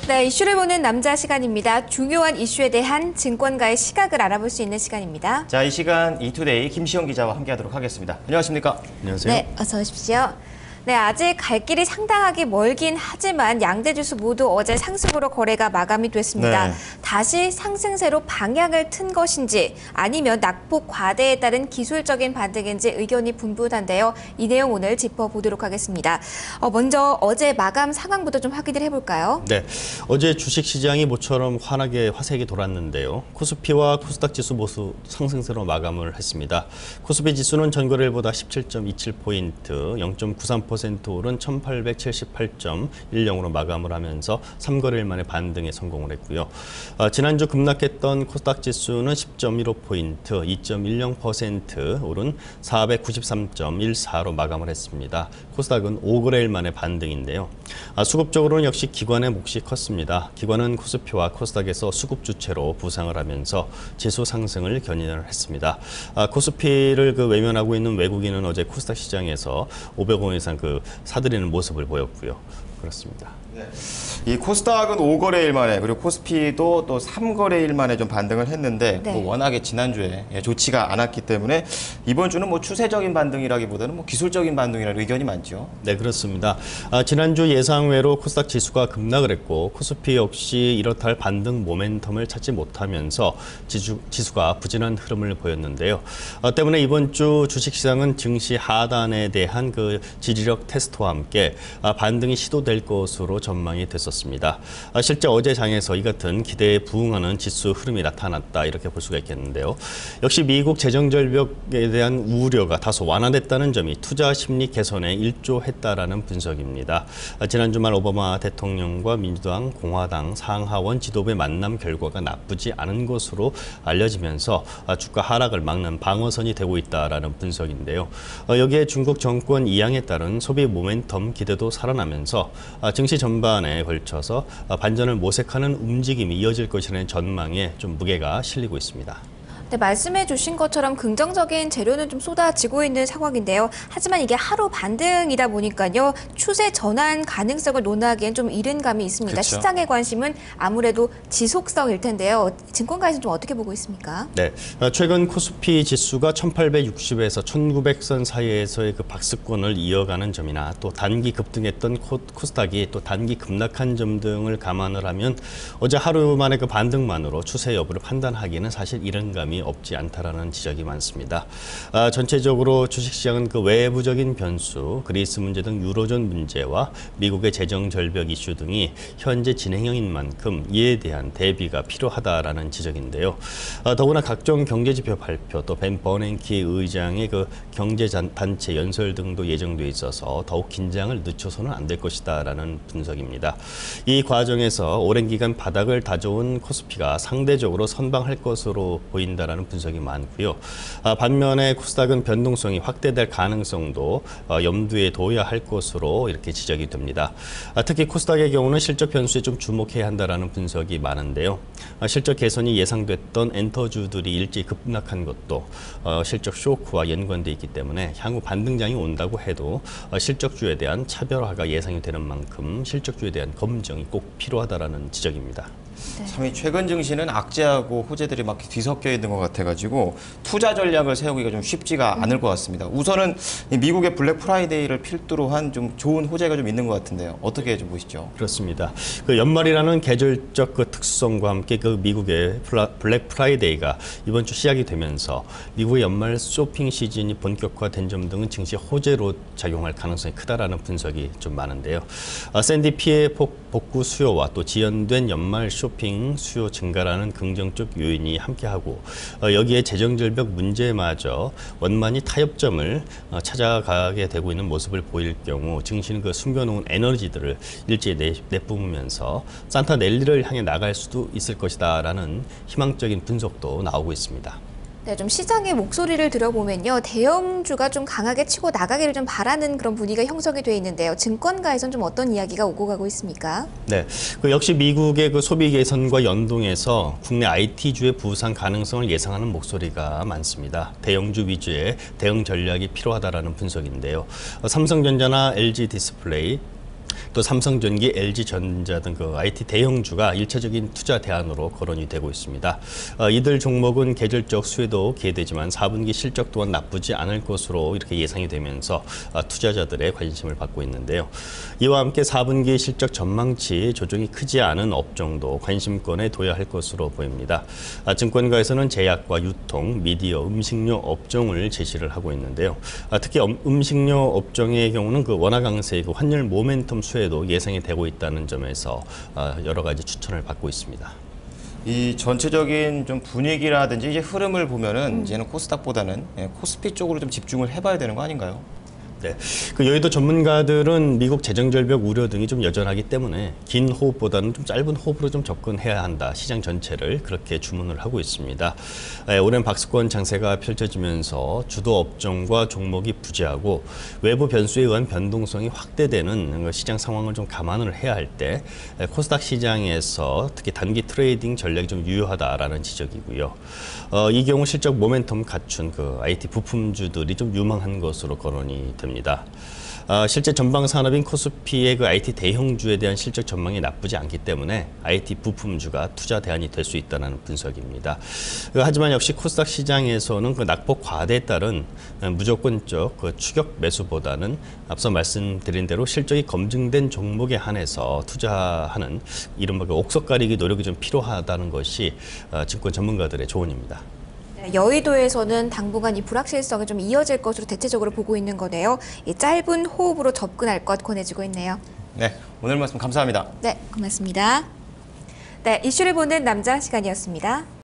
네, 이슈를 보는 남자 시간입니다. 중요한 이슈에 대한 증권가의 시각을 알아볼 수 있는 시간입니다. 자, 이 시간 이투데이 김시영 기자와 함께하도록 하겠습니다. 안녕하십니까? 안녕하세요. 네, 어서 오십시오. 네, 아직 갈 길이 상당하게 멀긴 하지만 양대 지수 모두 어제 상승으로 거래가 마감이 됐습니다. 네. 다시 상승세로 방향을 튼 것인지 아니면 낙폭 과대에 따른 기술적인 반등인지 의견이 분분한데요. 이 내용 오늘 짚어보도록 하겠습니다. 먼저 어제 마감 상황부터 좀 확인을 해볼까요? 네, 어제 주식시장이 모처럼 환하게 화색이 돌았는데요. 코스피와 코스닥 지수 모두 상승세로 마감을 했습니다. 코스피 지수는 전거래일보다 17.27포인트, 0.93% 오른 1878.10으로 마감을 하면서 3거래일 만에 반등에 성공을 했고요. 지난주 급락했던 코스닥 지수는 10.15포인트, 2.10% 오른 493.14로 마감을 했습니다. 코스닥은 5거래일 만에 반등인데요. 수급적으로는 역시 기관의 몫이 컸습니다. 기관은 코스피와 코스닥에서 수급 주체로 부상을 하면서 지수 상승을 견인을 했습니다. 코스피를 외면하고 있는 외국인은 어제 코스닥 시장에서 500원 이상 사들이는 모습을 보였고요. 그렇습니다. 네. 이 코스닥은 5거래일 만에 그리고 코스피도 또 3거래일 만에 좀 반등을 했는데 네. 워낙에 지난주에 좋지가 않았기 때문에 이번 주는 추세적인 반등이라기보다는 기술적인 반등이라는 의견이 많죠. 네, 그렇습니다. 지난주 예상외로 코스닥 지수가 급락을 했고 코스피 역시 이렇다 할 반등 모멘텀을 찾지 못하면서 지수가 부진한 흐름을 보였는데요. 때문에 이번 주 주식시장은 증시 하단에 대한 지지력 테스트와 함께 반등이 시도될 것으로 전망이 됐었습니다. 실제 어제 장에서 이 같은 기대에 부응하는 지수 흐름이 나타났다 이렇게 볼 수가 있겠는데요. 역시 미국 재정 절벽에 대한 우려가 다소 완화됐다는 점이 투자 심리 개선에 일조했다라는 분석입니다. 지난 주말 오바마 대통령과 민주당, 공화당 상하원 지도부의 만남 결과가 나쁘지 않은 것으로 알려지면서 주가 하락을 막는 방어선이 되고 있다라는 분석인데요. 여기에 중국 정권 이양에 따른 소비 모멘텀 기대도 살아나면서 증시 전반에 걸쳐서 반전을 모색하는 움직임이 이어질 것이라는 전망에 좀 무게가 실리고 있습니다. 네, 말씀해 주신 것처럼 긍정적인 재료는 좀 쏟아지고 있는 상황인데요. 하지만 이게 하루 반등이다 보니까요. 추세 전환 가능성을 논하기엔 좀 이른 감이 있습니다. 그렇죠. 시장의 관심은 아무래도 지속성일 텐데요. 증권가에서는 좀 어떻게 보고 있습니까? 네, 최근 코스피 지수가 1860에서 1900선 사이에서의 박스권을 이어가는 점이나 또 단기 급등했던 코스닥이 또 단기 급락한 점 등을 감안을 하면 어제 하루 만에 반등만으로 추세 여부를 판단하기는 사실 이른 감이 없지 않다라는 지적이 많습니다. 전체적으로 주식시장은 외부적인 변수, 그리스 문제 등 유로존 문제와 미국의 재정 절벽 이슈 등이 현재 진행형인 만큼 이에 대한 대비가 필요하다라는 지적인데요. 더구나 각종 경제지표 발표, 또 벤 버냉키 의장의 경제단체 연설 등도 예정돼 있어서 더욱 긴장을 늦춰서는 안 될 것이다라는 분석입니다. 이 과정에서 오랜 기간 바닥을 다져온 코스피가 상대적으로 선방할 것으로 보인다라는 분석이 많고요. 반면에 코스닥은 변동성이 확대될 가능성도 염두에 둬야 할 것으로 이렇게 지적이 됩니다. 특히 코스닥의 경우는 실적 변수에 좀 주목해야 한다라는 분석이 많은데요. 실적 개선이 예상됐던 엔터주들이 일찍 급락한 것도 실적 쇼크와 연관돼 있기 때문에 향후 반등장이 온다고 해도 실적주에 대한 차별화가 예상이 되는 만큼 실적주에 대한 검증이 꼭 필요하다라는 지적입니다. 네. 참 최근 증시는 악재하고 호재들이 막 뒤섞여 있는 것 같아가지고 투자 전략을 세우기가 좀 쉽지가 않을 것 같습니다. 우선은 미국의 블랙 프라이데이를 필두로 한 좀 좋은 호재가 좀 있는 것 같은데요. 어떻게 좀 보시죠? 그렇습니다. 연말이라는 계절적 특수성과 함께 미국의 블랙 프라이데이가 이번 주 시작이 되면서 미국의 연말 쇼핑 시즌이 본격화된 점 등은 증시 호재로 작용할 가능성이 크다라는 분석이 좀 많은데요. 샌디 피해 복구 수요와 또 지연된 연말 쇼핑 수요 증가라는 긍정적 요인이 함께하고 여기에 재정절벽 문제마저 원만히 타협점을 찾아가게 되고 있는 모습을 보일 경우 증시는 숨겨놓은 에너지들을 일제히 내뿜으면서 산타 랠리를 향해 나갈 수도 있을 것이다라는 희망적인 분석도 나오고 있습니다. 네, 좀 시장의 목소리를 들어보면요. 대형주가 좀 강하게 치고 나가기를 좀 바라는 그런 분위기가 형성이 돼 있는데요. 증권가에서는 좀 어떤 이야기가 오고 가고 있습니까? 네, 역시 미국의 소비 개선과 연동해서 국내 IT주의 부상 가능성을 예상하는 목소리가 많습니다. 대형주 위주의 대응 전략이 필요하다라는 분석인데요. 삼성전자나 LG 디스플레이, 또 삼성전기, LG전자 등 그 IT 대형주가 일차적인 투자 대안으로 거론이 되고 있습니다. 이들 종목은 계절적 수혜도 기대되지만 4분기 실적 또한 나쁘지 않을 것으로 이렇게 예상이 되면서 투자자들의 관심을 받고 있는데요. 이와 함께 4분기 실적 전망치 조정이 크지 않은 업종도 관심권에 둬야 할 것으로 보입니다. 증권가에서는 제약과 유통, 미디어, 음식료 업종을 제시를 하고 있는데요. 특히 음식료 업종의 경우는 그 원화 강세의 그 환율 모멘텀 수혜도 예상이 되고 있다는 점에서 여러 가지 추천을 받고 있습니다. 이 전체적인 좀 분위기라든지 이제 흐름을 보면은 이제는 코스닥보다는 코스피 쪽으로 좀 집중을 해봐야 되는 거 아닌가요? 네, 그 여의도 전문가들은 미국 재정 절벽 우려 등이 좀 여전하기 때문에 긴 호흡보다는 좀 짧은 호흡으로 좀 접근해야 한다. 시장 전체를 그렇게 주문을 하고 있습니다. 오랜 박스권 장세가 펼쳐지면서 주도 업종과 종목이 부재하고 외부 변수에 의한 변동성이 확대되는 시장 상황을 좀 감안을 해야 할 때 코스닥 시장에서 특히 단기 트레이딩 전략이 좀 유효하다라는 지적이고요. 이 경우 실적 모멘텀 갖춘 그 IT 부품주들이 좀 유망한 것으로 거론이 됩니다. 실제 전방 산업인 코스피의 그 IT 대형주에 대한 실적 전망이 나쁘지 않기 때문에 IT 부품주가 투자 대안이 될 수 있다는 분석입니다. 하지만 역시 코스닥 시장에서는 그 낙폭 과대에 따른 무조건적 그 추격 매수보다는 앞서 말씀드린 대로 실적이 검증된 종목에 한해서 투자하는 이른바 그 옥석 가리기 노력이 좀 필요하다는 것이 증권 전문가들의 조언입니다. 여의도에서는 당분간 이 불확실성이 좀 이어질 것으로 대체적으로 보고 있는 거네요. 이 짧은 호흡으로 접근할 것 권해지고 있네요. 네, 오늘 말씀 감사합니다. 네, 고맙습니다. 네, 이슈를 보는 남자 시간이었습니다.